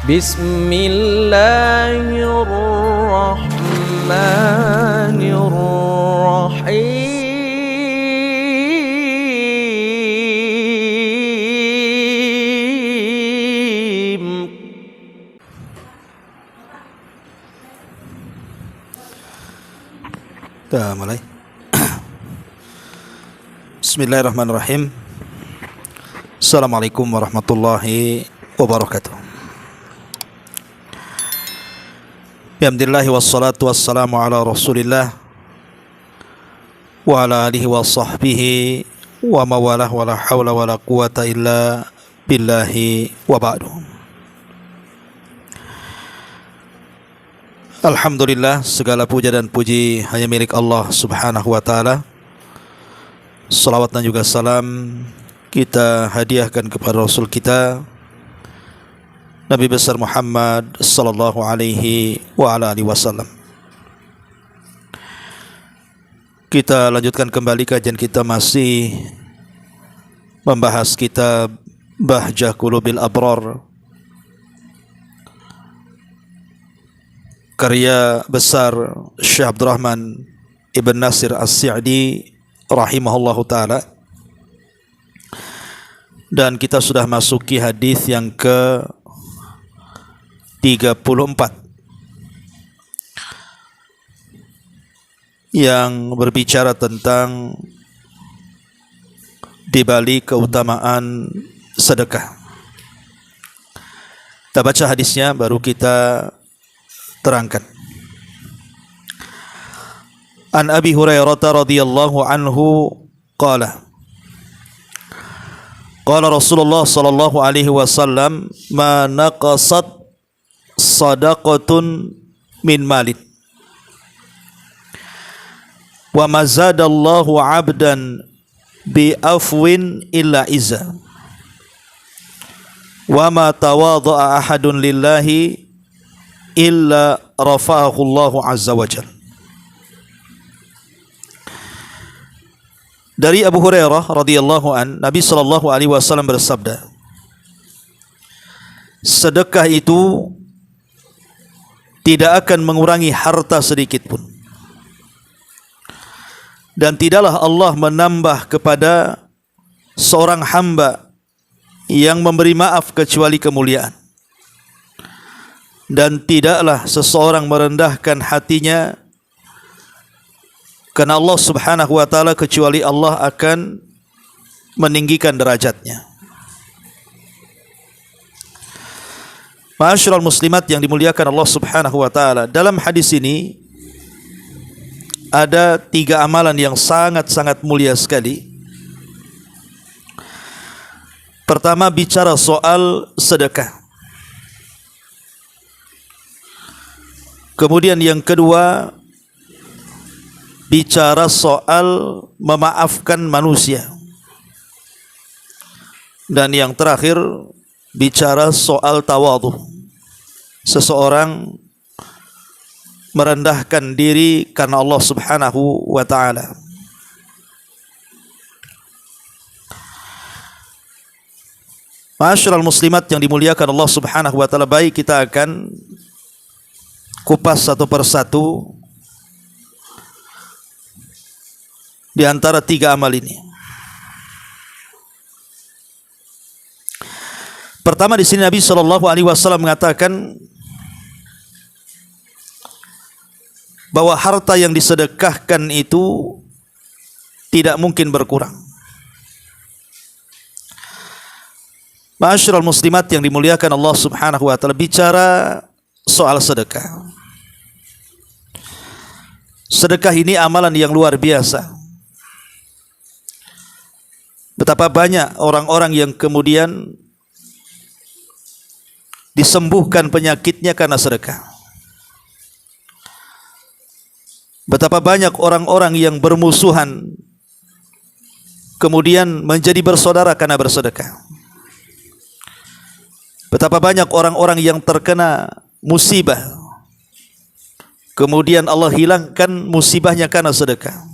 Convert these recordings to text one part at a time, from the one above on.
Bismillahirrahmanirrahim. Kita mulai. Bismillahirrahmanirrahim. Assalamualaikum warahmatullahi wabarakatuh. Alhamdulillah wassalatu wassalamu ala Rasulillah wa ala alihi wa sahbihi wa mawalah wa la hawla wa la quwata illa billahi wa ba'du. Alhamdulillah, segala puja dan puji hanya milik Allah subhanahu wa ta'ala. Salawat dan juga salam kita hadiahkan kepada Rasul kita Nabi besar Muhammad sallallahu alaihi wa ala alihi wasallam. Kita lanjutkan kembali kajian kita, masih membahas kitab Bahjah Qulubil Abrar, karya besar Syekh Abdurrahman Ibn Nasir As-Sa'di rahimahullahu ta'ala. Dan kita sudah masuki hadis yang ke-34 yang berbicara tentang dibalik keutamaan sedekah. Kita baca hadisnya baru kita terangkan. An Abi Hurairah radhiyallahu anhu qala qala Rasulullah sallallahu alaihi wasallam ma naqasat sadaqatun min malin wa ma zadallahu 'abdan bi afwin illa izza wa ma tawadha'a ahadun lillahi illa rafa'ahu Allahu azza wa jalla. Dari Abu Hurairah radhiyallahu an, Nabi sallallahu alaihi wasallam bersabda, sedekah itu tidak akan mengurangi harta sedikit pun, dan tidaklah Allah menambah kepada seorang hamba yang memberi maaf kecuali kemuliaan. Dan tidaklah seseorang merendahkan hatinya karena Allah subhanahu wa ta'ala kecuali Allah akan meninggikan derajatnya. Ma'asyiral muslimat yang dimuliakan Allah subhanahu wa ta'ala, dalam hadis ini ada 3 amalan yang sangat-sangat mulia sekali. Pertama, bicara soal sedekah. Kemudian yang kedua, bicara soal memaafkan manusia. Dan yang terakhir, bicara soal tawadhu. Seseorang merendahkan diri karena Allah subhanahu wa ta'ala. Ma'asyiral muslimat yang dimuliakan Allah subhanahu wa ta'ala, baik kita akan kupas satu persatu di antara 3 amal ini. Pertama, di sini Nabi sallallahu alaihi wasallam mengatakan bahwa harta yang disedekahkan itu tidak mungkin berkurang. Ma'asyiral muslimat yang dimuliakan Allah subhanahu wa ta'ala, bicara soal sedekah. Sedekah ini amalan yang luar biasa. Betapa banyak orang-orang yang kemudian disembuhkan penyakitnya karena sedekah. Betapa banyak orang-orang yang bermusuhan kemudian menjadi bersaudara karena bersedekah. Betapa banyak orang-orang yang terkena musibah, kemudian Allah hilangkan musibahnya karena sedekah.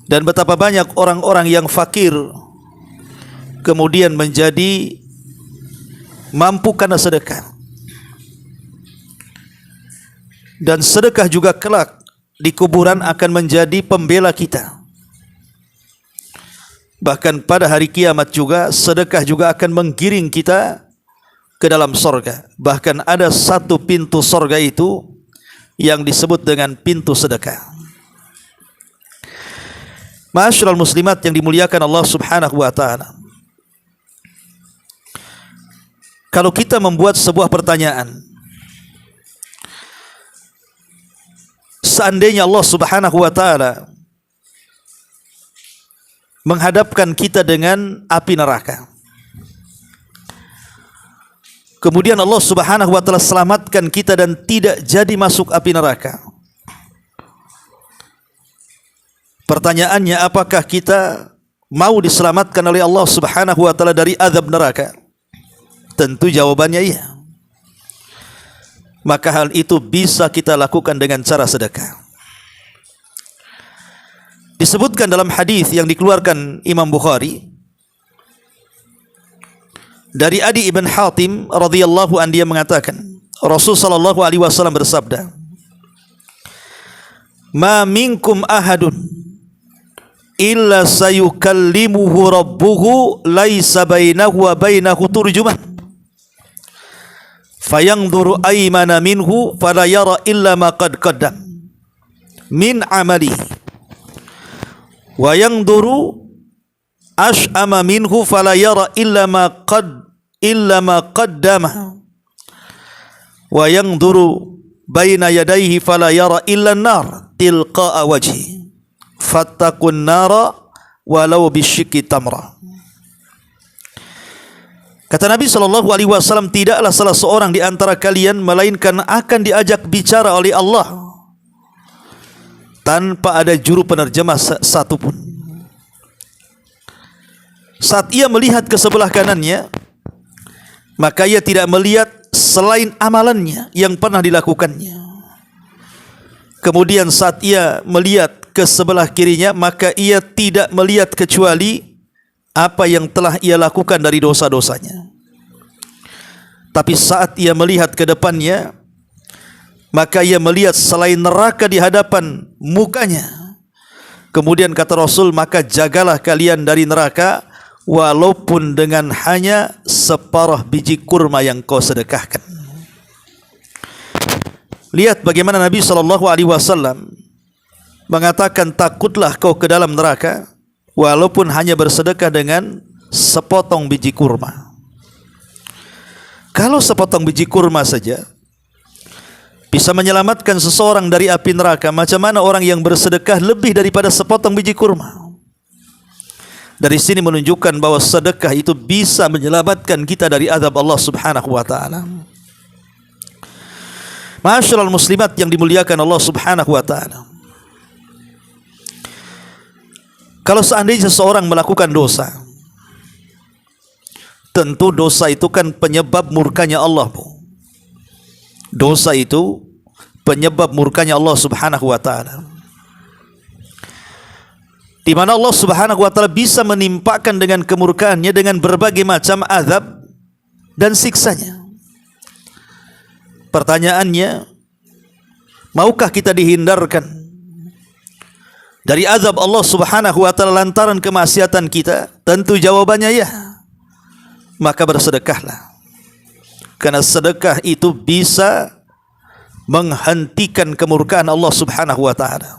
Dan betapa banyak orang-orang yang fakir kemudian menjadi mampu karena sedekah. Dan sedekah juga kelak di kuburan akan menjadi pembela kita. Bahkan pada hari kiamat juga sedekah juga akan menggiring kita ke dalam sorga. Bahkan ada satu pintu sorga itu yang disebut dengan pintu sedekah. Ma'asyiral muslimat yang dimuliakan Allah Subhanahu wa taala. Kalau kita membuat sebuah pertanyaan, seandainya Allah Subhanahu wa taala menghadapkan kita dengan api neraka, kemudian Allah Subhanahu wa taala selamatkan kita dan tidak jadi masuk api neraka, pertanyaannya, apakah kita mau diselamatkan oleh Allah Subhanahu wa taala dari azab neraka? Tentu jawabannya iya. Maka hal itu bisa kita lakukan dengan cara sedekah. Disebutkan dalam hadis yang dikeluarkan Imam Bukhari dari Adi ibn Hatim radhiyallahu anhu, dia mengatakan, Rasul sallallahu alaihi wasallam bersabda, "Ma minkum ahadun illa sayukallimuhu rabbuhu laisa bainahu wa bainahu turjuman. Fayangduru aymana minhu fala yara illa ma qad qaddam min amali wa yangduru ash'ama minhu fala yara illa ma qaddama wa yangduru baina yadayhi fala yara illa an-nar tilqa'a wajhi fattaqun nara walau bisyikki tamra." Kata Nabi SAW, tidaklah salah seorang di antara kalian melainkan akan diajak bicara oleh Allah tanpa ada juru penerjemah satupun. Saat ia melihat ke sebelah kanannya, maka ia tidak melihat selain amalannya yang pernah dilakukannya. Kemudian saat ia melihat ke sebelah kirinya, maka ia tidak melihat kecuali apa yang telah ia lakukan dari dosa-dosanya. Tapi saat ia melihat ke depannya, maka ia melihat selain neraka di hadapan mukanya. Kemudian kata Rasul, maka jagalah kalian dari neraka walaupun dengan hanya separuh biji kurma yang kau sedekahkan. Lihat bagaimana Nabi SAW mengatakan, takutlah kau ke dalam neraka walaupun hanya bersedekah dengan sepotong biji kurma. Kalau sepotong biji kurma saja bisa menyelamatkan seseorang dari api neraka, macam mana orang yang bersedekah lebih daripada sepotong biji kurma? Dari sini menunjukkan bahwa sedekah itu bisa menyelamatkan kita dari azab Allah Subhanahu wa taala. Ma'asyiral muslimat yang dimuliakan Allah Subhanahu wa taala. Kalau seandainya seseorang melakukan dosa, tentu dosa itu kan penyebab murkanya Allah, Bu. Dosa itu penyebab murkanya Allah Subhanahu wa taala. Di mana Allah Subhanahu wa taala bisa menimpakan dengan kemurkaannya dengan berbagai macam azab dan siksanya. Pertanyaannya, maukah kita dihindarkan dari azab Allah Subhanahu wa taala lantaran kemaksiatan kita? Tentu jawabannya ya. Maka bersedekahlah. Karena sedekah itu bisa menghentikan kemurkaan Allah Subhanahu wa taala.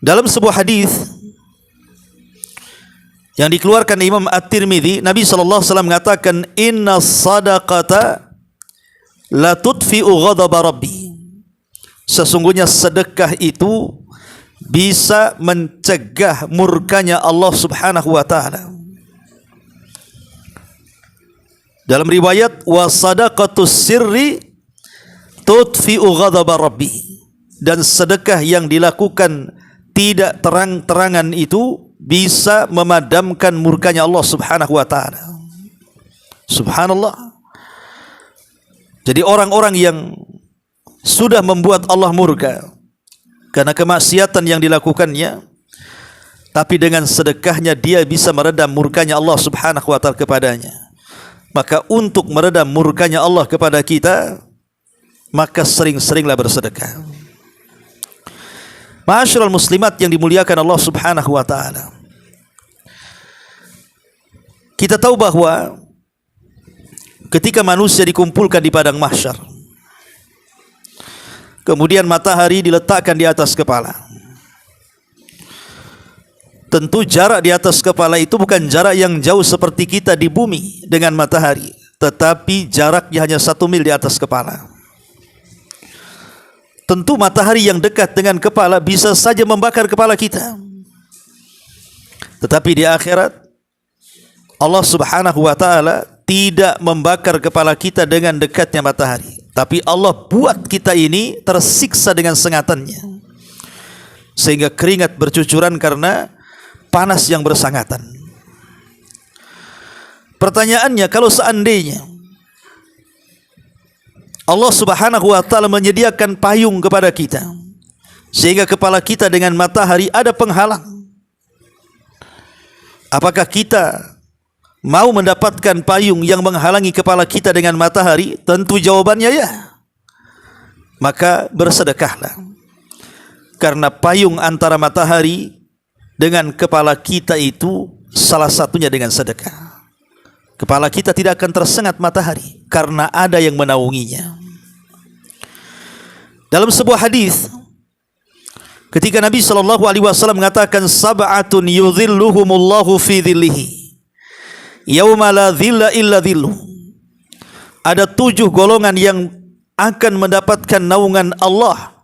Dalam sebuah hadis yang dikeluarkan Imam At-Tirmidzi, Nabi sallallahu alaihi wasallam mengatakan, "Inna sadaqata la tudfi'u ghadaba rabbi." Sesungguhnya sedekah itu bisa mencegah murkanya Allah Subhanahu wa taala. Dalam riwayat, wa sadaqatus sirri tudfi'u ghadaba rabbi, dan sedekah yang dilakukan tidak terang-terangan itu bisa memadamkan murkanya Allah Subhanahu wa taala. Subhanallah. Jadi orang-orang yang sudah membuat Allah murka karena kemaksiatan yang dilakukannya, tapi dengan sedekahnya dia bisa meredam murkanya Allah Subhanahu wa taala kepadanya. Maka untuk meredam murkanya Allah kepada kita, maka sering-seringlah bersedekah. Ma'asyiral muslimat yang dimuliakan Allah Subhanahu wa taala. Kita tahu bahwa ketika manusia dikumpulkan di padang mahsyar, kemudian matahari diletakkan di atas kepala. Tentu jarak di atas kepala itu bukan jarak yang jauh seperti kita di bumi dengan matahari, tetapi jaraknya hanya 1 mil di atas kepala. Tentu matahari yang dekat dengan kepala bisa saja membakar kepala kita. Tetapi di akhirat, Allah Subhanahu wa taala tidak membakar kepala kita dengan dekatnya matahari, tapi Allah buat kita ini tersiksa dengan sengatannya, sehingga keringat bercucuran karena panas yang bersangatan. Pertanyaannya, kalau seandainya Allah Subhanahu wa taala menyediakan payung kepada kita, sehingga kepala kita dengan matahari ada penghalang, apakah kita mau mendapatkan payung yang menghalangi kepala kita dengan matahari? Tentu jawabannya ya. Maka bersedekahlah, karena payung antara matahari dengan kepala kita itu salah satunya dengan sedekah. Kepala kita tidak akan tersengat matahari karena ada yang menaunginya. Dalam sebuah hadis, ketika Nabi SAW mengatakan, sab'atun yudhilluhumullahu fi dhillihi yauma la dhilla illa dhilluh. Ada 7 golongan yang akan mendapatkan naungan Allah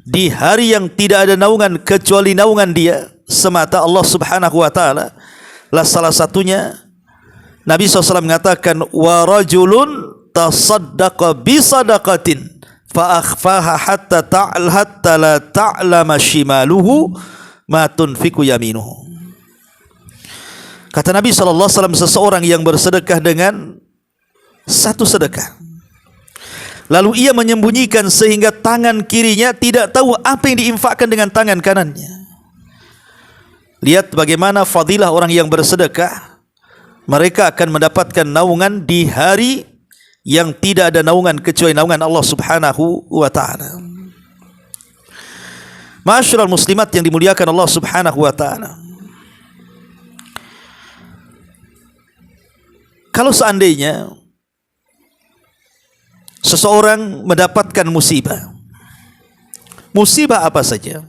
di hari yang tidak ada naungan kecuali naungan Dia semata, Allah Subhanahu wa taala. Lah salah satunya Nabi SAW mengatakan, wa rajulun tasaddaqa bi sadaqatin fa akhfaha hatta la ta'lama shimaluhu ma tunfiqu yaminuhu. Kata Nabi SAW, seseorang yang bersedekah dengan satu sedekah, lalu ia menyembunyikan sehingga tangan kirinya tidak tahu apa yang diinfakkan dengan tangan kanannya. Lihat bagaimana fadilah orang yang bersedekah. Mereka akan mendapatkan naungan di hari yang tidak ada naungan kecuali naungan Allah Subhanahu wa taala. Ma'asyiral muslimat yang dimuliakan Allah Subhanahu wa taala. Kalau seandainya seseorang mendapatkan musibah, musibah apa saja,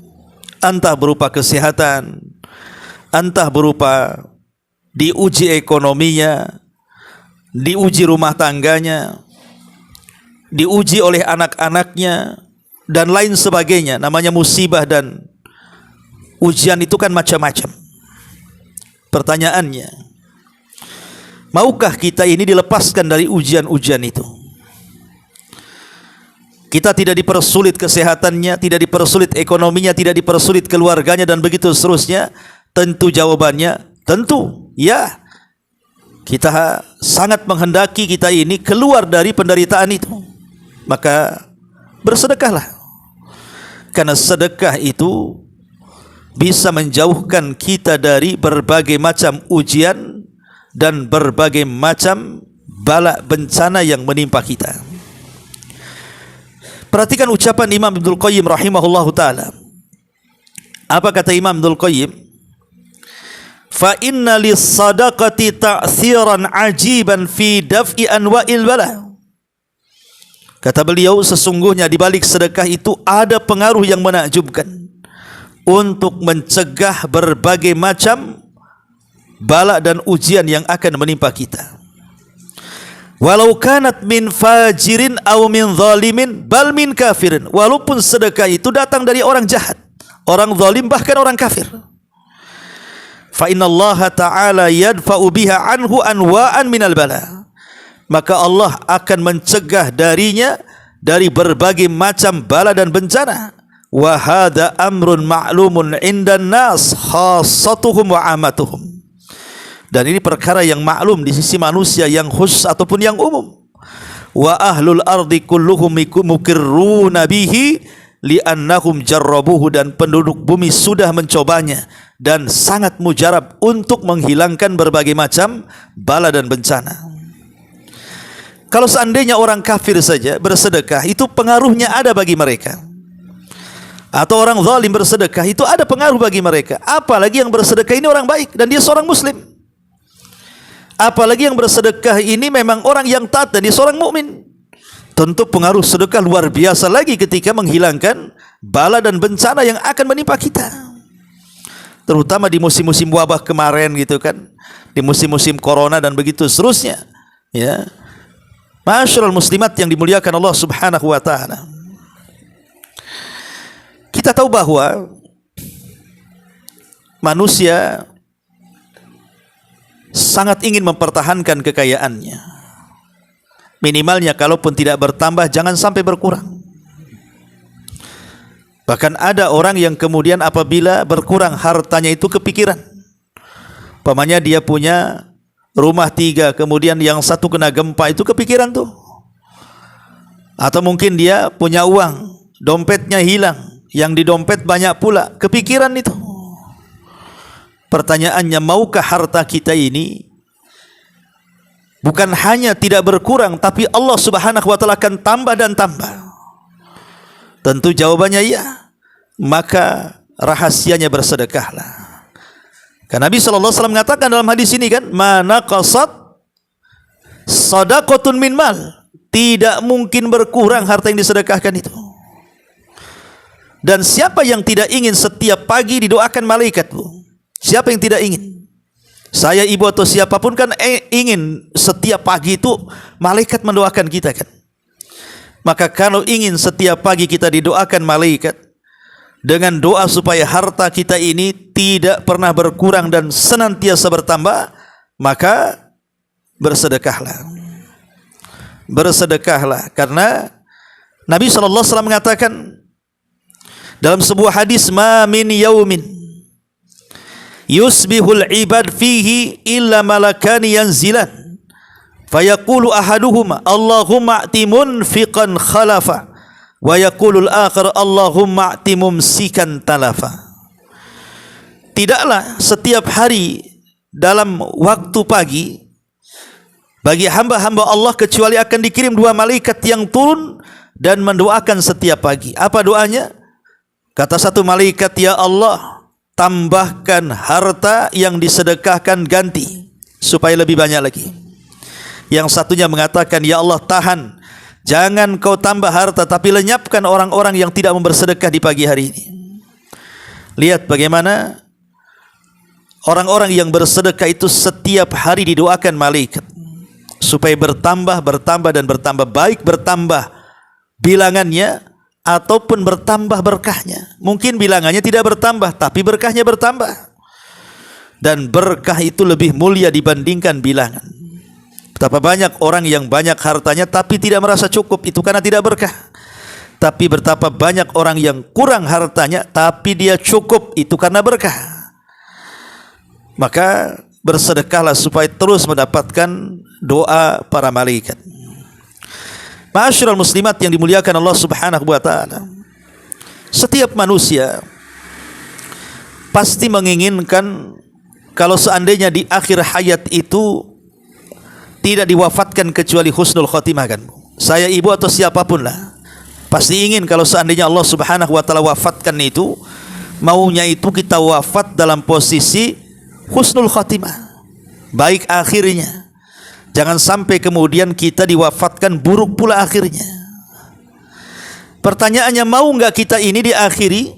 entah berupa kesehatan, entah berupa diuji ekonominya, diuji rumah tangganya, diuji oleh anak-anaknya, dan lain sebagainya. Namanya musibah, dan ujian itu kan macam-macam. Pertanyaannya, maukah kita ini dilepaskan dari ujian-ujian itu? Kita tidak dipersulit kesehatannya, tidak dipersulit ekonominya, tidak dipersulit keluarganya, dan begitu seterusnya. Tentu jawabannya, tentu ya. Kita sangat menghendaki kita ini keluar dari penderitaan itu. Maka bersedekahlah, karena sedekah itu bisa menjauhkan kita dari berbagai macam ujian dan berbagai macam bala bencana yang menimpa kita. Perhatikan ucapan Imam Ibnul Qayyim rahimahullahu ta'ala. Apa kata Imam Ibnul Qayyim? Fa inna lis-sadaqati ta'thiran ajiban fi daf'i anwa'il bala. Kata beliau, sesungguhnya di balik sedekah itu ada pengaruh yang menakjubkan untuk mencegah berbagai macam bala dan ujian yang akan menimpa kita. Walau kanat min fajirin aw min zalimin bal min kafirin. Walaupun sedekah itu datang dari orang jahat, orang zalim, bahkan orang kafir. Fa innallaha ta'ala yadfa'u biha anhu anwa'an minal bala. Maka Allah akan mencegah darinya dari berbagai macam bala dan bencana. Wa hadza amrun ma'lumun 'indan nas khassatuhum wa 'amatuhum. Dan ini perkara yang maklum di sisi manusia yang khusus ataupun yang umum. Wa ahlul ardi kulluhum mukirruna bihi li'annahum jarrabuhu. Dan penduduk bumi sudah mencobanya dan sangat mujarab untuk menghilangkan berbagai macam bala dan bencana. Kalau seandainya orang kafir saja bersedekah, itu pengaruhnya ada bagi mereka. Atau orang zalim bersedekah, itu ada pengaruh bagi mereka. Apalagi yang bersedekah ini orang baik dan dia seorang muslim. Apalagi yang bersedekah ini memang orang yang taat dan dia seorang mukmin. Tentu pengaruh sedekah luar biasa lagi ketika menghilangkan bala dan bencana yang akan menimpa kita. Terutama di musim-musim wabah kemarin gitu kan. Di musim-musim corona dan begitu seterusnya. Ya. Ma'asyiral muslimat yang dimuliakan Allah Subhanahu wa taala. Kita tahu bahwa manusia sangat ingin mempertahankan kekayaannya. Minimalnya kalaupun tidak bertambah jangan sampai berkurang. Bahkan ada orang yang kemudian apabila berkurang hartanya itu kepikiran. Umpamanya dia punya rumah 3, kemudian yang satu kena gempa, itu kepikiran tuh. Atau mungkin dia punya uang, dompetnya hilang, yang di dompet banyak pula, kepikiran itu. Pertanyaannya, maukah harta kita ini bukan hanya tidak berkurang, tapi Allah Subhanahu wa taala akan tambah dan tambah? Tentu jawabannya iya. Maka rahasianya bersedekahlah. Karena Nabi SAW mengatakan dalam hadis ini kan, mana qasad sadaqatun min mal, tidak mungkin berkurang harta yang disedekahkan itu. Dan siapa yang tidak ingin setiap pagi didoakan malaikat, Bu? Siapa yang tidak ingin? Saya, ibu atau siapapun kan ingin setiap pagi itu malaikat mendoakan kita kan. Maka kalau ingin setiap pagi kita didoakan malaikat dengan doa supaya harta kita ini tidak pernah berkurang dan senantiasa bertambah, maka bersedekahlah. Bersedekahlah, karena Nabi SAW mengatakan dalam sebuah hadis, ma min yaumin yusbihul ibad fihi illa malakani yanzilan fayaqulu ahaduhuma Allahumma a'ti munfiqan khalafa wa yaqulul akhar Allahumma a'ti mumsikan talafa. Tidaklah setiap hari dalam waktu pagi bagi hamba-hamba Allah kecuali akan dikirim 2 malaikat yang turun dan mendoakan setiap pagi. Apa doanya? Kata satu malaikat, ya Allah, tambahkan harta yang disedekahkan ganti supaya lebih banyak lagi. Yang satunya mengatakan, ya Allah, tahan, jangan kau tambah harta, tapi lenyapkan orang-orang yang tidak bersedekah di pagi hari ini. Lihat bagaimana orang-orang yang bersedekah itu setiap hari didoakan malaikat supaya bertambah, bertambah dan bertambah, baik bertambah bilangannya ataupun bertambah berkahnya. Mungkin bilangannya tidak bertambah, tapi berkahnya bertambah. Dan berkah itu lebih mulia dibandingkan bilangan. Betapa banyak orang yang banyak hartanya tapi tidak merasa cukup, itu karena tidak berkah. Tapi betapa banyak orang yang kurang hartanya tapi dia cukup, itu karena berkah. Maka bersedekahlah supaya terus mendapatkan doa para malaikat. Ma'asyiral muslimat yang dimuliakan Allah Subhanahu wa taala. Setiap manusia pasti menginginkan kalau seandainya di akhir hayat itu tidak diwafatkan kecuali husnul khotimah kan. Saya, ibu atau siapapun lah pasti ingin kalau seandainya Allah Subhanahu wa taala wafatkan itu, maunya itu kita wafat dalam posisi husnul khotimah, baik akhirnya. Jangan sampai kemudian kita diwafatkan buruk pula akhirnya. Pertanyaannya, mau enggak kita ini diakhiri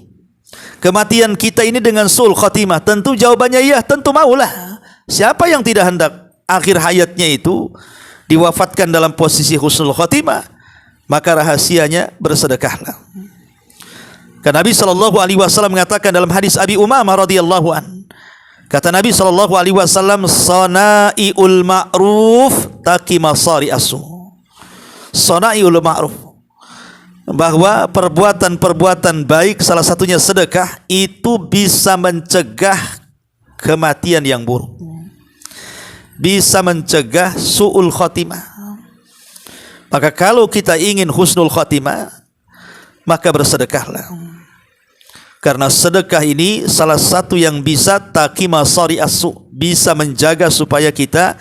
kematian kita ini dengan sul khotimah? Tentu jawabannya iya, tentu maulah. Siapa yang tidak hendak akhir hayatnya itu diwafatkan dalam posisi husnul khotimah? Maka rahasianya bersedekahlah. Karena Nabi SAW mengatakan dalam hadis Abi Umamah radhiyallahu an, kata Nabi SAW, sana'iul ma'ruf taki masari asu. Sana'iul ma'ruf, bahwa perbuatan-perbuatan baik, salah satunya sedekah, itu bisa mencegah kematian yang buruk, bisa mencegah su'ul khotimah. Maka kalau kita ingin husnul khotimah, maka bersedekahlah. Karena sedekah ini salah satu yang bisa takima sari asu, bisa menjaga supaya kita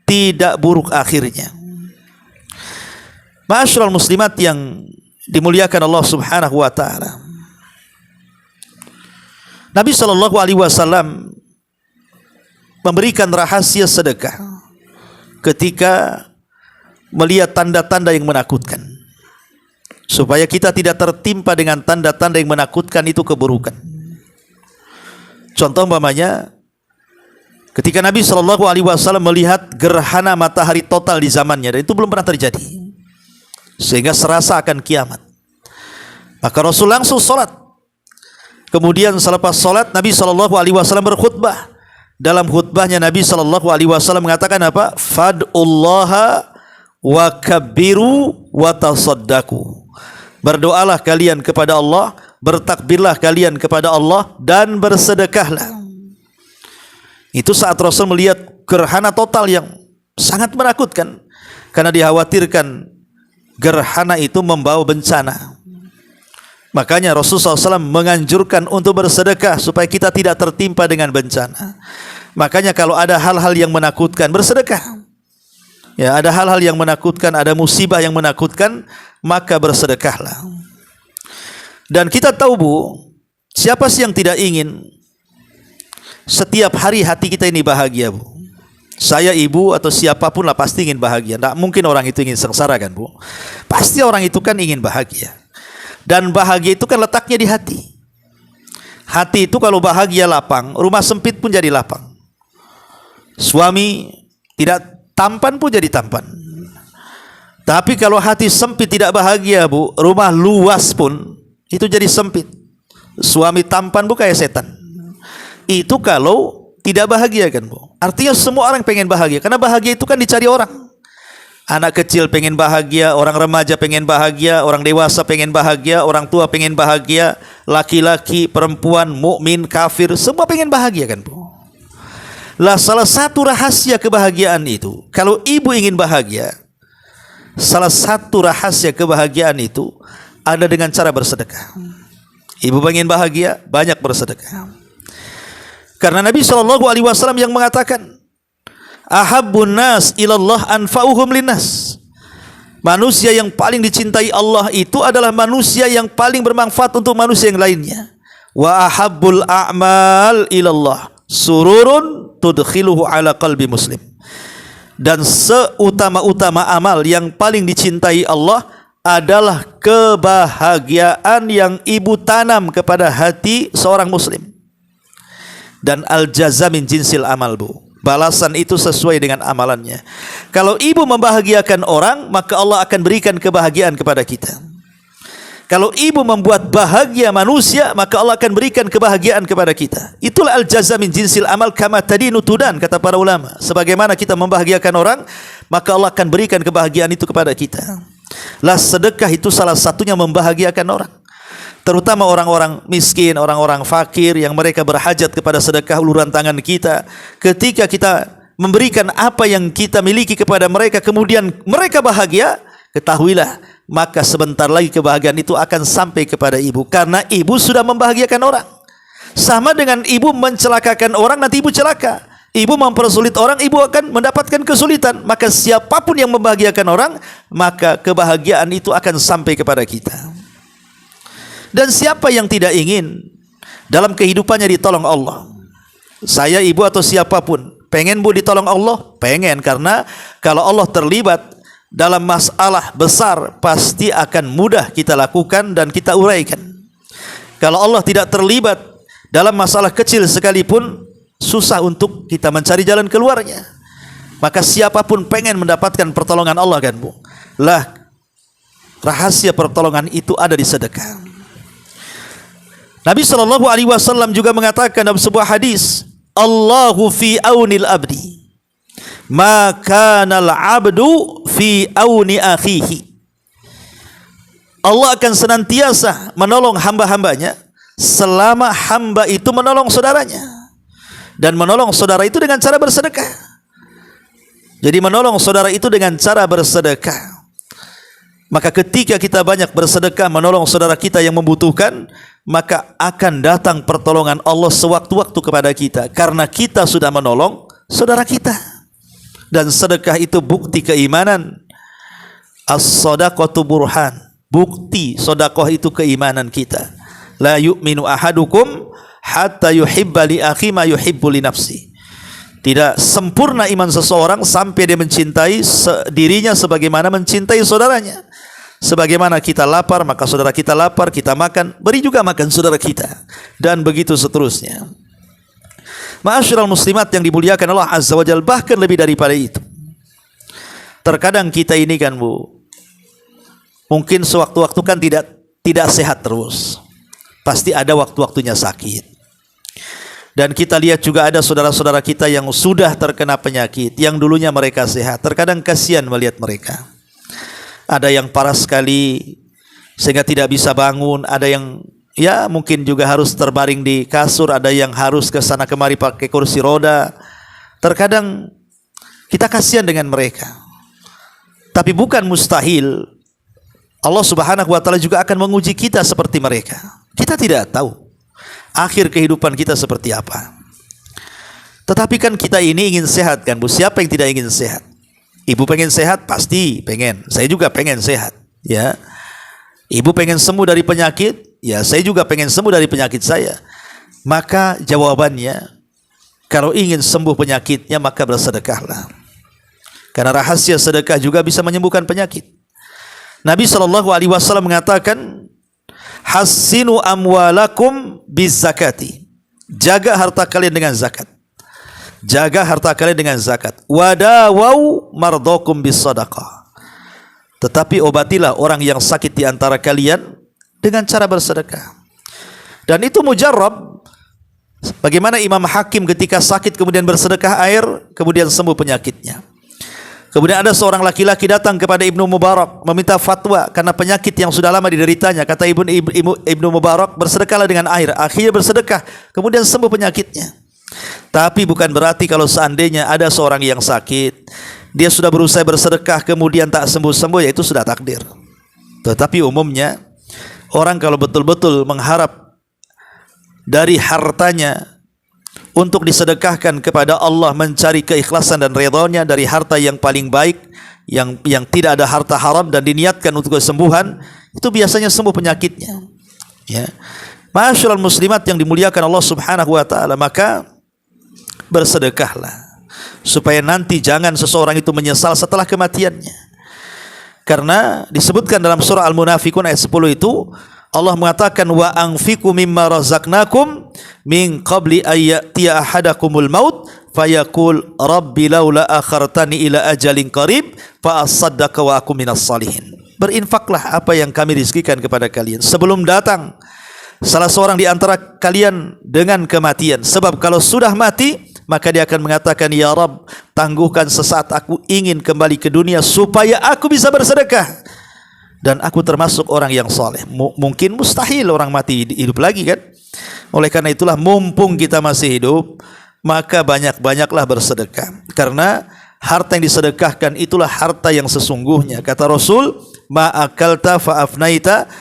tidak buruk akhirnya. Ma'asyiral muslimat yang dimuliakan Allah Subhanahu wa taala. Nabi sallallahu alaihi wasallam memberikan rahasia sedekah ketika melihat tanda-tanda yang menakutkan, supaya kita tidak tertimpa dengan tanda-tanda yang menakutkan itu keburukan. Contoh umpamanya ketika Nabi sallallahu alaihi wasallam melihat gerhana matahari total di zamannya, dan itu belum pernah terjadi, sehingga serasa akan kiamat. Maka Rasul langsung sholat. Kemudian selepas sholat Nabi sallallahu alaihi wasallam berkhutbah. Dalam khutbahnya Nabi sallallahu alaihi wasallam mengatakan apa? Fad'ullaha wa kabbiru wa tasaddaqu. Berdoalah kalian kepada Allah, bertakbirlah kalian kepada Allah, dan bersedekahlah. Itu saat Rasul melihat gerhana total yang sangat menakutkan, karena dikhawatirkan gerhana itu membawa bencana. Makanya Rasulullah SAW menganjurkan untuk bersedekah supaya kita tidak tertimpa dengan bencana. Makanya kalau ada hal-hal yang menakutkan, bersedekah. Ya, ada hal-hal yang menakutkan, ada musibah yang menakutkan, maka bersedekahlah. Dan kita tahu Bu, siapa sih yang tidak ingin setiap hari hati kita ini bahagia Bu? Saya, ibu, atau siapapun lah pasti ingin bahagia. Tidak mungkin orang itu ingin sengsara kan Bu? Pasti orang itu kan ingin bahagia. Dan bahagia itu kan letaknya di hati. Hati itu kalau bahagia lapang, rumah sempit pun jadi lapang. Suami tidak tampan pun jadi tampan. Tapi kalau hati sempit tidak bahagia Bu, rumah luas pun itu jadi sempit. Suami tampan Bu kayak setan. Itu kalau tidak bahagia kan Bu. Artinya semua orang pengen bahagia, karena bahagia itu kan dicari orang. Anak kecil pengen bahagia, orang remaja pengen bahagia, orang dewasa pengen bahagia, orang tua pengen bahagia, laki-laki, perempuan, mukmin, kafir, semua pengen bahagia kan Bu. Lah salah satu rahasia kebahagiaan itu, kalau ibu ingin bahagia, salah satu rahasia kebahagiaan itu ada dengan cara bersedekah. Ibu pengen bahagia, banyak bersedekah. Karena Nabi SAW yang mengatakan, ahabbun nas ilallah anfa'uhum linnas. Manusia yang paling dicintai Allah itu adalah manusia yang paling bermanfaat untuk manusia yang lainnya. Wa ahabbul a'mal ilallah sururun tudkhiluhu ala qalbi muslim. Dan seutama-utama amal yang paling dicintai Allah adalah kebahagiaan yang ibu tanam kepada hati seorang muslim. Dan al-jaza min jinsil amal Bu. Balasan itu sesuai dengan amalannya. Kalau ibu membahagiakan orang, maka Allah akan berikan kebahagiaan kepada kita. Kalau ibu membuat bahagia manusia, maka Allah akan berikan kebahagiaan kepada kita. Itulah al-jaza min jinsil amal kama tadinu tudan, kata para ulama. Sebagaimana kita membahagiakan orang, maka Allah akan berikan kebahagiaan itu kepada kita. Lah sedekah itu salah satunya membahagiakan orang. Terutama orang-orang miskin, orang-orang fakir yang mereka berhajat kepada sedekah uluran tangan kita. Ketika kita memberikan apa yang kita miliki kepada mereka, kemudian mereka bahagia, ketahuilah, maka sebentar lagi kebahagiaan itu akan sampai kepada ibu. Karena ibu sudah membahagiakan orang. Sama dengan ibu mencelakakan orang, nanti ibu celaka. Ibu mempersulit orang, ibu akan mendapatkan kesulitan. Maka siapapun yang membahagiakan orang, maka kebahagiaan itu akan sampai kepada kita. Dan siapa yang tidak ingin dalam kehidupannya ditolong Allah? Saya, ibu, atau siapapun pengen Bu ditolong Allah? Pengen, karena kalau Allah terlibat dalam masalah besar pasti akan mudah kita lakukan dan kita uraikan. Kalau Allah tidak terlibat dalam masalah kecil sekalipun, susah untuk kita mencari jalan keluarnya. Maka siapapun pengen mendapatkan pertolongan Allah kan Bu. Lah rahasia pertolongan itu ada di sedekah. Nabi SAW juga mengatakan dalam sebuah hadis, Allahu fi aunil abdi, maka nal abdu fi auni akhihi. Allah akan senantiasa menolong hamba-hambanya selama hamba itu menolong saudaranya. Dan menolong saudara itu dengan cara bersedekah. Jadi menolong saudara itu dengan cara bersedekah. Maka ketika kita banyak bersedekah menolong saudara kita yang membutuhkan, maka akan datang pertolongan Allah sewaktu-waktu kepada kita, karena kita sudah menolong saudara kita. Dan sedekah itu bukti keimanan. As-shadaqatu burhan. Bukti sedekah itu keimanan kita. La yu'minu ahadukum hatta yuhibba li akhi ma yuhibbu li nafsi. Tidak sempurna iman seseorang sampai dia mencintai dirinya sebagaimana mencintai saudaranya. Sebagaimana kita lapar, maka saudara kita lapar, kita makan, beri juga makan saudara kita. Dan begitu seterusnya. Ma'asyiral muslimat yang dimuliakan Allah Azza wa Jalla, bahkan lebih daripada itu. Terkadang kita ini kan Bu, mungkin sewaktu-waktu kan tidak sehat terus. Pasti ada waktu-waktunya sakit. Dan kita lihat juga ada saudara-saudara kita yang sudah terkena penyakit, yang dulunya mereka sehat. Terkadang kasihan melihat mereka. Ada yang parah sekali sehingga tidak bisa bangun, ada yang ya mungkin juga harus terbaring di kasur, ada yang harus ke sana kemari pakai kursi roda. Terkadang kita kasihan dengan mereka. Tapi bukan mustahil Allah Subhanahu wa taala juga akan menguji kita seperti mereka. Kita tidak tahu akhir kehidupan kita seperti apa. Tetapi kan kita ini ingin sehat kan Bu. Siapa yang tidak ingin sehat? Ibu pengen sehat? Pasti pengen. Saya juga pengen sehat, ya. Ibu pengen sembuh dari penyakit? Ya, saya juga pengen sembuh dari penyakit saya. Maka jawabannya, kalau ingin sembuh penyakitnya maka bersedekahlah. Karena rahasia sedekah juga bisa menyembuhkan penyakit. Nabi SAW mengatakan, hassinu amwalakum bizzakati. Jaga harta kalian dengan zakat. Jaga harta kalian dengan zakat. Wadawau mardokum bisadaqah. Tetapi obatilah orang yang sakit di antara kalian dengan cara bersedekah. Dan itu mujarrab. Bagaimana Imam Hakim ketika sakit kemudian bersedekah air, kemudian sembuh penyakitnya. Kemudian ada seorang laki-laki datang kepada Ibnu Mubarak meminta fatwa karena penyakit yang sudah lama dideritanya. Kata Ibnu Mubarak, bersedekahlah dengan air. Akhirnya bersedekah, kemudian sembuh penyakitnya. Tapi bukan berarti kalau seandainya ada seorang yang sakit, dia sudah berusaha bersedekah kemudian tak sembuh-sembuh, ya itu sudah takdir. Tetapi umumnya orang kalau betul-betul mengharap dari hartanya untuk disedekahkan kepada Allah, mencari keikhlasan dan ridhonya dari harta yang paling baik, yang tidak ada harta haram dan diniatkan untuk kesembuhan, itu biasanya sembuh penyakitnya. Ya. Ma'asyiral muslimat yang dimuliakan Allah Subhanahu wa taala, maka bersedekahlah supaya nanti jangan seseorang itu menyesal setelah kematiannya. Karena disebutkan dalam surah Al-Munafiqun ayat 10 itu Allah mengatakan, wa anfiqu mimma razaqnakum min qabli ayyatiya ahadakumul maut fayaqul rabbi laula akhartani ila ajalin qarib fa asaddaqa wa akum minas salihin. Berinfaklah apa yang kami rizkikan kepada kalian sebelum datang salah seorang di antara kalian dengan kematian. Sebab kalau sudah mati, maka dia akan mengatakan, ya Rabb, tangguhkan sesaat aku ingin kembali ke dunia supaya aku bisa bersedekah dan aku termasuk orang yang soleh. Mungkin mustahil orang mati hidup lagi kan. Oleh karena itulah mumpung kita masih hidup, maka banyak-banyaklah bersedekah. Karena harta yang disedekahkan itulah harta yang sesungguhnya. Kata Rasul, ma akalta fa afnaita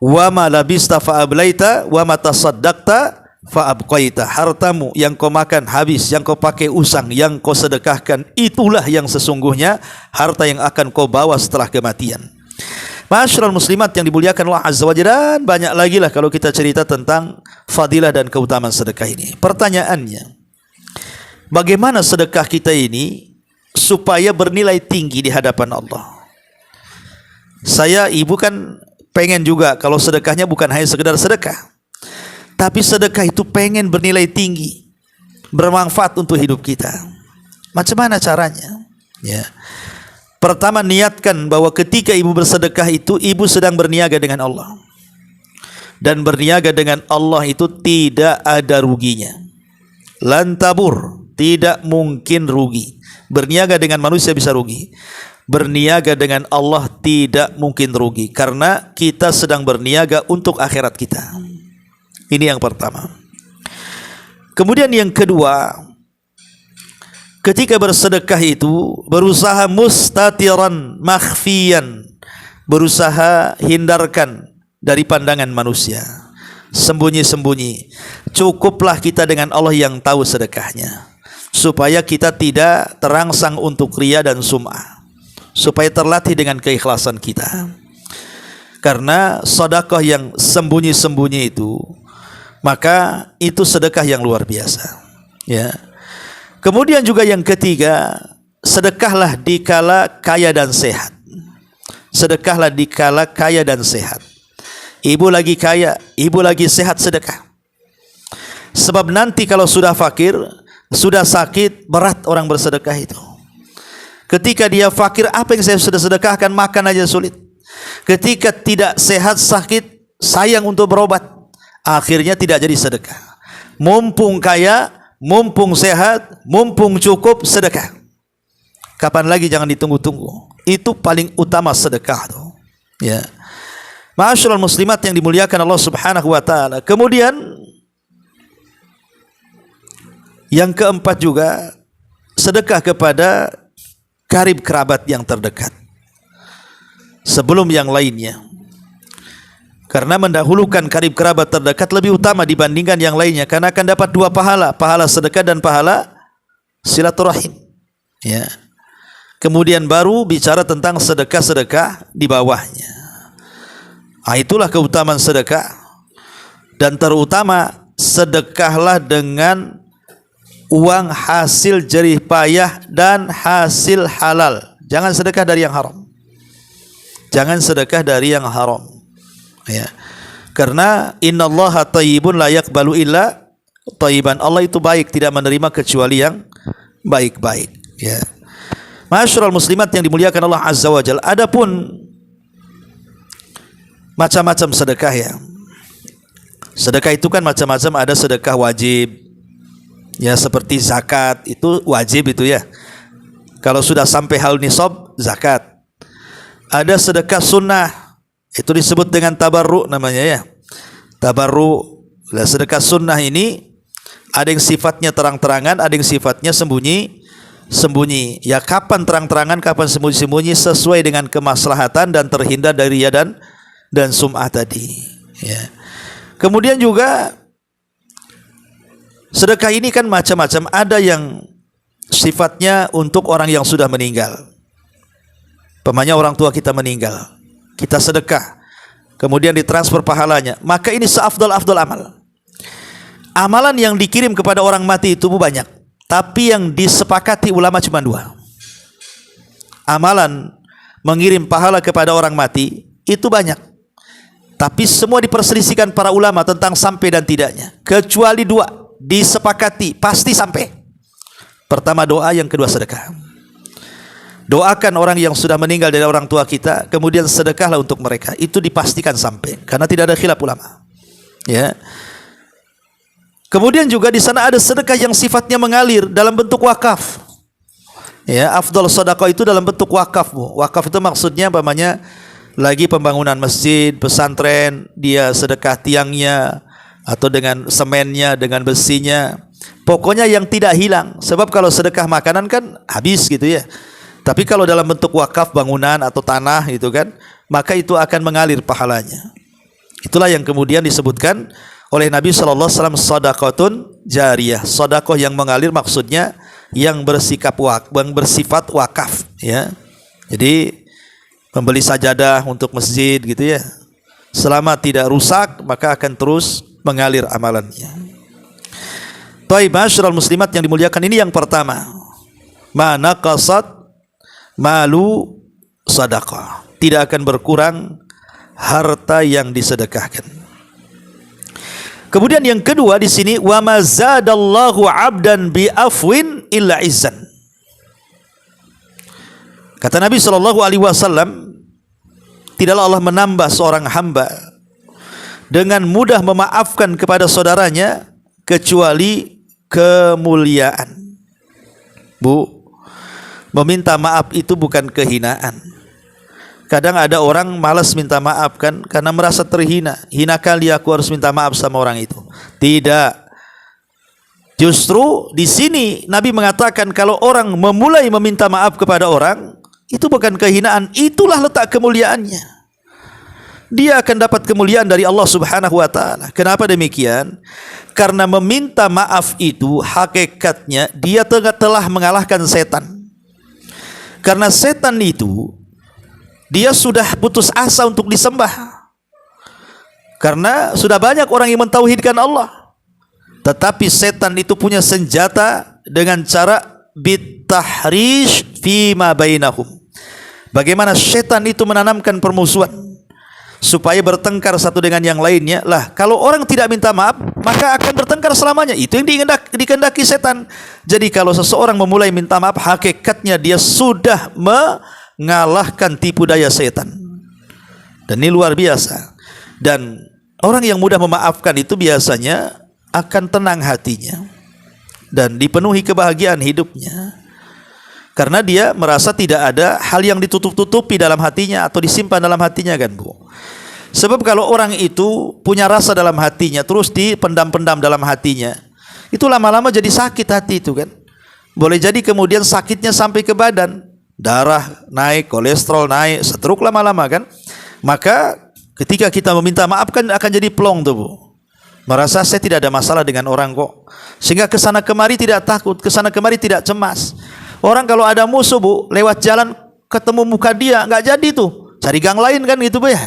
wa ma labista fa ablaita wa ma tasaddaqta fa abqaita. Hartamu yang kau makan habis, yang kau pakai usang, yang kau sedekahkan, itulah yang sesungguhnya harta yang akan kau bawa setelah kematian. Ma'asyiral muslimat yang dimuliakan Allah Azza wa Jalla, dan banyak lagi lah kalau kita cerita tentang fadilah dan keutamaan sedekah ini. Pertanyaannya, bagaimana sedekah kita ini supaya bernilai tinggi di hadapan Allah? Saya, ibu kan pengen juga kalau sedekahnya bukan hanya sekedar sedekah, tapi sedekah itu pengen bernilai tinggi, bermanfaat untuk hidup kita. Macam mana caranya? Ya. Pertama, niatkan bahwa ketika ibu bersedekah itu, ibu sedang berniaga dengan Allah. Dan berniaga dengan Allah itu tidak ada ruginya. Lantabur, tidak mungkin rugi. Berniaga dengan manusia bisa rugi. Berniaga dengan Allah tidak mungkin rugi, karena kita sedang berniaga untuk akhirat kita. Ini yang pertama. Kemudian yang kedua, ketika bersedekah itu berusaha mustatiran makhfiyan, berusaha hindarkan dari pandangan manusia, sembunyi-sembunyi. Cukuplah kita dengan Allah yang tahu sedekahnya, supaya kita tidak terangsang untuk riya dan sum'ah. supaya terlatih dengan keikhlasan kita. Karena sedekah yang sembunyi-sembunyi itu, maka itu sedekah yang luar biasa. Ya. Kemudian juga yang ketiga, sedekahlah dikala kaya dan sehat. Sedekahlah dikala kaya dan sehat. Ibu lagi kaya, ibu lagi sehat, sedekah. Sebab nanti kalau sudah fakir, sudah sakit, berat orang bersedekah itu. Ketika dia fakir, apa yang saya sudah sedekahkan, makan aja sulit. Ketika tidak sehat, sakit, sayang untuk berobat, akhirnya tidak jadi sedekah. Mumpung kaya, mumpung sehat, mumpung cukup, sedekah. Kapan lagi, jangan ditunggu-tunggu. Itu paling utama sedekah tuh. Ya. Ma'asyiral muslimat yang dimuliakan Allah Subhanahu wa taala. Kemudian yang keempat juga, sedekah kepada karib kerabat yang terdekat sebelum yang lainnya. Karena mendahulukan karib kerabat terdekat lebih utama dibandingkan yang lainnya, karena akan dapat dua pahala, pahala sedekah dan pahala silaturahim. Ya. Kemudian baru bicara tentang sedekah-sedekah di bawahnya. Itulah keutamaan sedekah. Dan terutama, sedekahlah dengan uang hasil jerih payah dan hasil halal. Jangan sedekah dari yang haram. Jangan sedekah dari yang haram. Ya. Karena innallaha thayyibun la yaqbalu illa thayyiban. Allah itu baik, tidak menerima kecuali yang baik-baik. Ya. Ma'asyiral muslimat yang dimuliakan Allah Azza wa Jalla. Adapun macam-macam sedekah ya. Sedekah itu kan macam-macam, ada sedekah wajib. Ya, seperti zakat itu wajib itu ya. Kalau sudah sampai haul nisab, zakat. Ada sedekah sunnah, itu disebut dengan tabarru namanya ya. Tabarru. Nah, sedekah sunnah ini ada yang sifatnya terang-terangan, ada yang sifatnya sembunyi. Ya, kapan terang-terangan, kapan sembunyi-sembunyi, sesuai dengan kemaslahatan dan terhindar dari riya dan sum'ah tadi. Ya. Kemudian juga sedekah ini kan macam-macam. Ada yang sifatnya untuk orang yang sudah meninggal. Pemanya orang tua kita meninggal, kita sedekah, kemudian ditransfer pahalanya. Maka ini seafdal-afdal amal. Amalan yang dikirim kepada orang mati itu banyak, tapi yang disepakati ulama cuma dua. Amalan mengirim pahala kepada orang mati itu banyak, tapi semua diperselisihkan para ulama tentang sampai dan tidaknya. Kecuali dua disepakati pasti sampai. Pertama doa, yang kedua sedekah. Doakan orang yang sudah meninggal dari orang tua kita, kemudian sedekahlah untuk mereka. Itu dipastikan sampai, karena tidak ada khilaf ulama. Ya. Kemudian juga di sana ada sedekah yang sifatnya mengalir dalam bentuk wakaf. Ya, afdal sedekah itu dalam bentuk wakaf, Bu. Wakaf itu maksudnya umpamanya lagi pembangunan masjid, pesantren, dia sedekah tiangnya atau dengan semennya, dengan besinya. Pokoknya yang tidak hilang. Sebab kalau sedekah makanan kan habis gitu ya. Tapi kalau dalam bentuk wakaf bangunan atau tanah gitu kan, maka itu akan mengalir pahalanya. Itulah yang kemudian disebutkan oleh Nabi SAW, sadaqatun jariyah. Sedekah yang mengalir maksudnya yang bersifat wakaf ya. Jadi membeli sajadah untuk masjid gitu ya. Selama tidak rusak, maka akan terus mengalir amalannya. Taib, ma'asyiral muslimat yang dimuliakan, ini yang pertama. Ma naqasat malu sadaqah. Tidak akan berkurang harta yang disedekahkan. Kemudian yang kedua di sini, wa ma zadallahu 'abdan bi afwin illa izzan. Kata Nabi SAW, tidaklah Allah menambah seorang hamba dengan mudah memaafkan kepada saudaranya kecuali kemuliaan. Bu, meminta maaf itu bukan kehinaan. Kadang ada orang malas minta maaf kan, karena merasa terhina. Hina kali aku harus minta maaf sama orang itu. Tidak. Justru di sini Nabi mengatakan kalau orang memulai meminta maaf kepada orang, itu bukan kehinaan, itulah letak kemuliaannya. Dia akan dapat kemuliaan dari Allah Subhanahu wa taala. Kenapa demikian? Karena meminta maaf itu hakikatnya dia telah mengalahkan setan. Karena setan itu dia sudah putus asa untuk disembah. Karena sudah banyak orang yang mentauhidkan Allah. Tetapi setan itu punya senjata dengan cara bitahrish fima bainahum. Bagaimana setan itu menanamkan permusuhan supaya bertengkar satu dengan yang lainnya. Lah, kalau orang tidak minta maaf, maka akan bertengkar selamanya. Itu yang dikehendaki setan. Jadi kalau seseorang memulai minta maaf, hakikatnya dia sudah mengalahkan tipu daya setan. Dan ini luar biasa. Dan orang yang mudah memaafkan itu biasanya akan tenang hatinya dan dipenuhi kebahagiaan hidupnya. Karena dia merasa tidak ada hal yang ditutup-tutupi dalam hatinya atau disimpan dalam hatinya, kan Bu. Sebab kalau orang itu punya rasa dalam hatinya terus dipendam-pendam dalam hatinya, itu lama-lama jadi sakit hati itu, kan. Boleh jadi kemudian sakitnya sampai ke badan, darah naik, kolesterol naik, stroke lama-lama, kan. Maka ketika kita meminta maaf kan akan jadi plong tuh, Bu. Merasa saya tidak ada masalah dengan orang kok. Sehingga kesana kemari tidak takut, kesana kemari tidak cemas. Orang kalau ada musuh, Bu, lewat jalan ketemu muka dia, nggak jadi tuh, cari gang lain, kan gitu, Bu ya.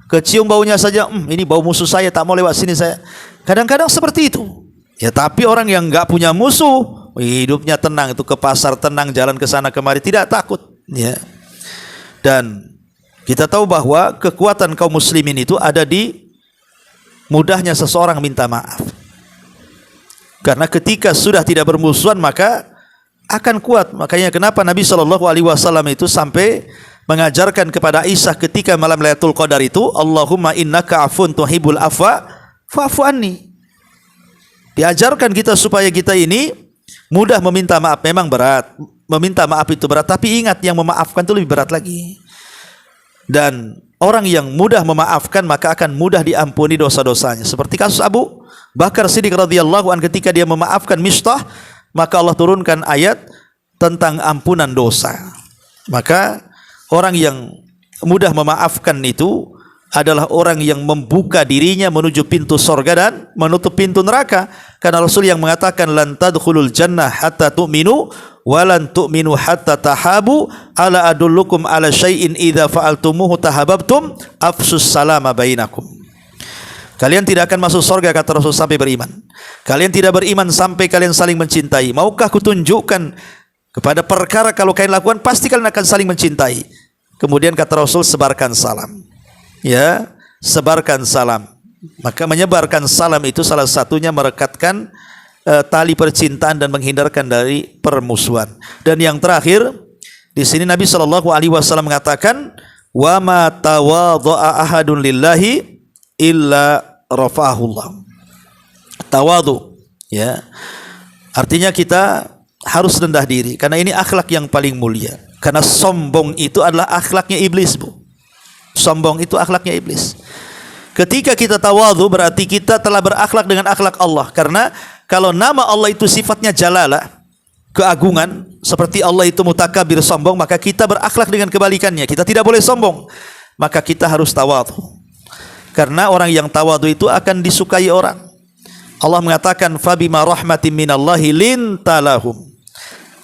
Kecium baunya saja, ini bau musuh saya, tak mau lewat sini saya. Kadang-kadang seperti itu. Ya, tapi orang yang nggak punya musuh, hidupnya tenang, itu ke pasar tenang, jalan ke sana kemari tidak takut, ya. Dan kita tahu bahwa kekuatan kaum muslimin itu ada di mudahnya seseorang minta maaf. Karena ketika sudah tidak bermusuhan maka akan kuat. Makanya kenapa Nabi SAW itu sampai mengajarkan kepada Aisyah ketika malam Lailatul Qadar itu, Allahumma innaka afun tuhibbul afwa fa'fu anni. Diajarkan kita supaya kita ini mudah meminta maaf. Memang berat, meminta maaf itu berat, tapi ingat yang memaafkan itu lebih berat lagi. Dan orang yang mudah memaafkan maka akan mudah diampuni dosa-dosanya. Seperti kasus Abu Bakar Siddiq radhiyallahu anhu ketika dia memaafkan Mistah, maka Allah turunkan ayat tentang ampunan dosa. Maka orang yang mudah memaafkan itu adalah orang yang membuka dirinya menuju pintu sorga dan menutup pintu neraka. Karena Rasul yang mengatakan lan tadkhulul jannah hatta tu'minu walan tu'minu hatta tahabu ala adullukum ala syai'in idza fa'altumuhu tahabbtum afsus salama bainakum. Kalian tidak akan masuk surga, kata Rasul, sampai beriman. Kalian tidak beriman sampai kalian saling mencintai. Maukah kutunjukkan kepada perkara kalau kalian lakukan pasti kalian akan saling mencintai. Kemudian kata Rasul, sebarkan salam. Ya, sebarkan salam. Maka menyebarkan salam itu salah satunya merekatkan tali percintaan dan menghindarkan dari permusuhan. Dan yang terakhir di sini Nabi SAW mengatakan, wa ma tawadha'a ahadun lillahi illa rafa'ahullah. Tawadhu, ya, artinya kita harus rendah diri karena ini akhlak yang paling mulia. Karena sombong itu adalah akhlaknya iblis, Bu. Sombong itu akhlaknya iblis. Ketika kita tawadhu berarti kita telah berakhlak dengan akhlak Allah. Karena kalau nama Allah itu sifatnya jalalah, keagungan, seperti Allah itu mutakabir, sombong, maka kita berakhlak dengan kebalikannya. Kita tidak boleh sombong, maka kita harus tawadhu. Karena orang yang tawadhu itu akan disukai orang. Allah mengatakan fabima rahmatin minallahi lintalahum.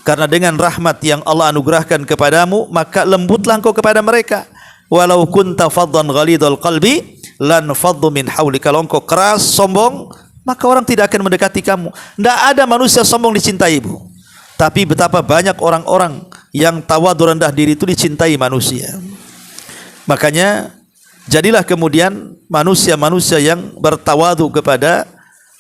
Karena dengan rahmat yang Allah anugerahkan kepadamu, maka lembutlah engkau kepada mereka. Walau kunta faddan ghalidul qalbi lan faddu min hauli. Kalau engkau keras, sombong, maka orang tidak akan mendekati kamu. Tidak ada manusia sombong dicintai, Bu. Tapi betapa banyak orang-orang yang tawadhu rendah diri itu dicintai manusia. Makanya jadilah kemudian manusia-manusia yang bertawadhu kepada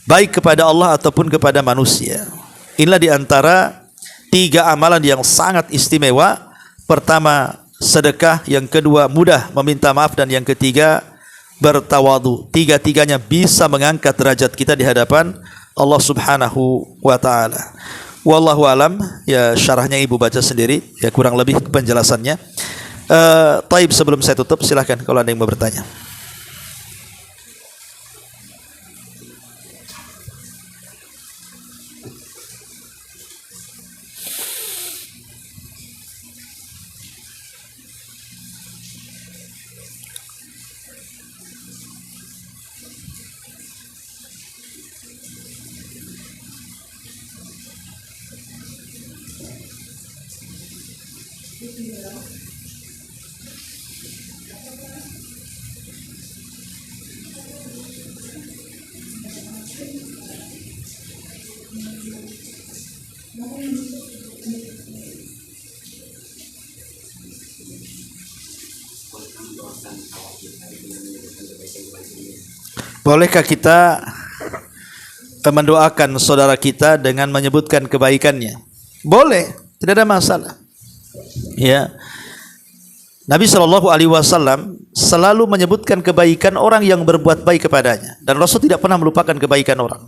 baik kepada Allah ataupun kepada manusia. Inilah diantara 3 amalan yang sangat istimewa. Pertama, sedekah. Yang kedua, mudah meminta maaf. Dan yang ketiga, bertawadhu. 3-tiganya bisa mengangkat derajat kita di hadapan Allah Subhanahu wa ta'ala. Wallahu alam. Ya, syarahnya ibu baca sendiri, ya, kurang lebih penjelasannya. Taib, sebelum saya tutup, silahkan kalau ada yang mau bertanya. Bolehkah kita mendoakan saudara kita dengan menyebutkan kebaikannya? Boleh, tidak ada masalah. Ya. Nabi SAW selalu menyebutkan kebaikan orang yang berbuat baik kepadanya, dan Rasul tidak pernah melupakan kebaikan orang.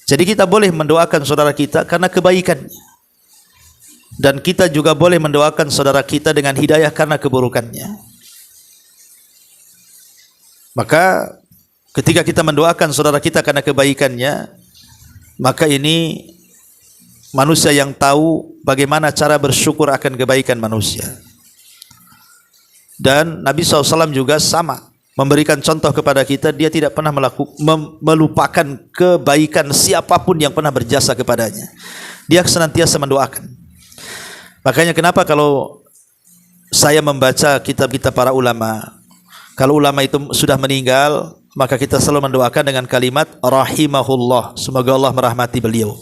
Jadi kita boleh mendoakan saudara kita karena kebaikannya, dan kita juga boleh mendoakan saudara kita dengan hidayah karena keburukannya. Maka ketika kita mendoakan saudara kita karena kebaikannya, maka ini manusia yang tahu bagaimana cara bersyukur akan kebaikan manusia. Dan Nabi SAW juga sama, memberikan contoh kepada kita, dia tidak pernah melupakan kebaikan siapapun yang pernah berjasa kepadanya. Dia senantiasa mendoakan. Makanya kenapa kalau saya membaca kitab-kitab para ulama, kalau ulama itu sudah meninggal, maka kita selalu mendoakan dengan kalimat rahimahullah, semoga Allah merahmati beliau.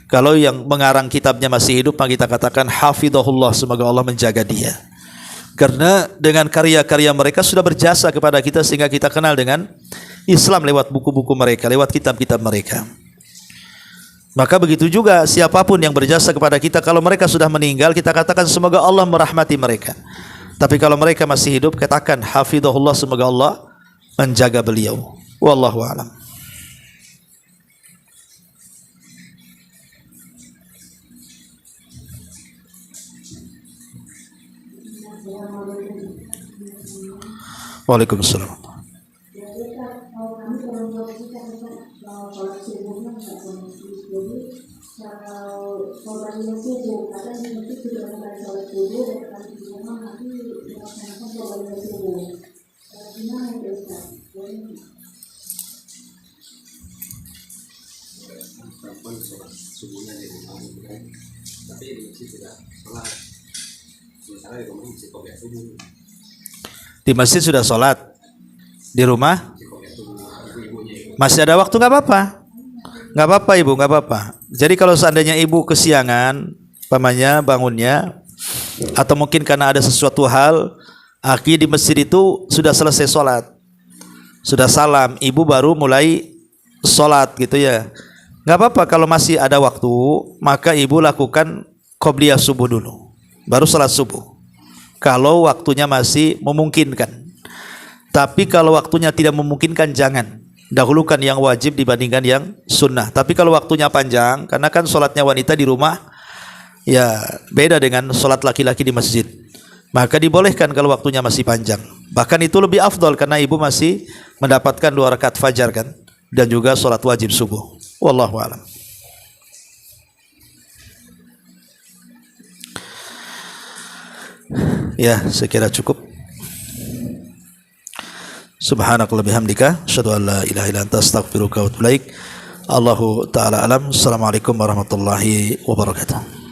Kalau yang mengarang kitabnya masih hidup, maka kita katakan hafidhahullah, semoga Allah menjaga dia. Karena dengan karya-karya mereka sudah berjasa kepada kita, sehingga kita kenal dengan Islam lewat buku-buku mereka, lewat kitab-kitab mereka. Maka begitu juga siapapun yang berjasa kepada kita, kalau mereka sudah meninggal, kita katakan semoga Allah merahmati mereka. Tapi kalau mereka masih hidup, katakan hafidhahullah, semoga Allah menjaga beliau. Wallahu a'lam. Waalaikumsalam. Di masjid sudah sholat, di rumah masih ada waktu, nggak apa-apa, nggak apa-apa ibu, nggak apa-apa. Jadi kalau seandainya ibu kesiangan, pamannya bangunnya, atau mungkin karena ada sesuatu hal, akhirnya di masjid itu sudah selesai sholat, sudah salam, ibu baru mulai sholat gitu ya, nggak apa-apa. Kalau masih ada waktu, maka ibu lakukan qobliyah subuh dulu, baru sholat subuh. Kalau waktunya masih memungkinkan. Tapi kalau waktunya tidak memungkinkan, jangan. Dahulukan yang wajib dibandingkan yang sunnah. Tapi kalau waktunya panjang, karena kan sholatnya wanita di rumah ya beda dengan sholat laki-laki di masjid, maka dibolehkan kalau waktunya masih panjang. Bahkan itu lebih afdol karena ibu masih mendapatkan 2 rakaat fajar kan, dan juga sholat wajib subuh. Wallahu a'lam. Ya, saya kira cukup. Subhanakallah bihamdika, asyhadu an la ilaha illa anta, astaghfiruka wa atubu ilaik. Allahu ta'ala alam. Assalamualaikum warahmatullahi wabarakatuh.